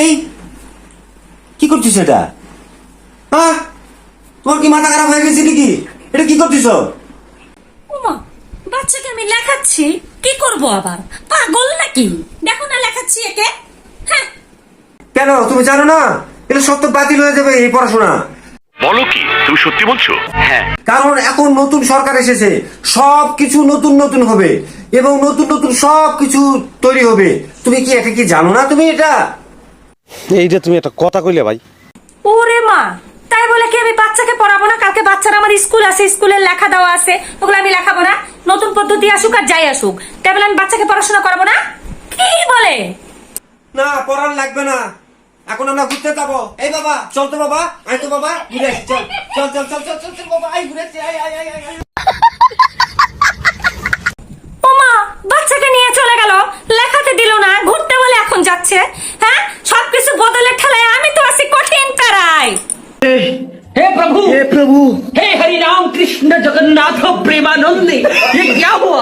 এই কি করছিস এটা? হ্যাঁ, তোমার কি মাথা খারাপ হয়ে গেছে নাকি? এটা কি করছিস? ওমা, বাচ্চাকে আমি লেখাচ্ছি, কি করব আবার? পাগল নাকি? দেখো না লেখাচ্ছি একে। হ্যাঁ, কেন তুমি জানো না এটা সত্য বাতিল হয়ে যাবে এই পড়াশোনা? বলো কি, তুমি সত্যি বলছো? হ্যাঁ। কারণ এখন নতুন সরকার এসেছে, সবকিছু নতুন নতুন হবে এবং নতুন নতুন সবকিছু তৈরি হবে। তুমি কি এটা কি জানো না? তুমি এটা এইটা তুমি একটা কথা কইলে ভাই। ওরে মা, তাই বলে কি আমি বাচ্চাকে পড়াবো না? কালকে বাচ্চারা আমার স্কুল আছে, স্কুলের লেখা দেওয়া আছে, ওগুলো আমি লেখাবো না? নতুন পদ্ধতি আসুক আর যাই আসুক, তাই বলে আমি বাচ্চাকে পড়াশোনা করাবো না? কি বলে? না, পড়ার লাগবে না, এখন আমরা ঘুরতে যাবো। এই বাবা চল তো বাবা, আয় তো বাবা, ঘুরে আসি, চল চল চল চল চল চল চল বাবা, আয় ঘুরে আসি, আয় আয় আয় আয়। ওমা, বাচ্চাকে নিয়ে চলে গেল, লেখাতে দিল না, ঘুরতে বলে এখন যাচ্ছে। হ্যাঁ, সবকিছু বদলের ঠেলায় আমি তো আছি কঠিন তারায়। हे प्रभु हे हरि राम कृष्ण जगन्नाथ प्रेमानंद ये क्या हुआ?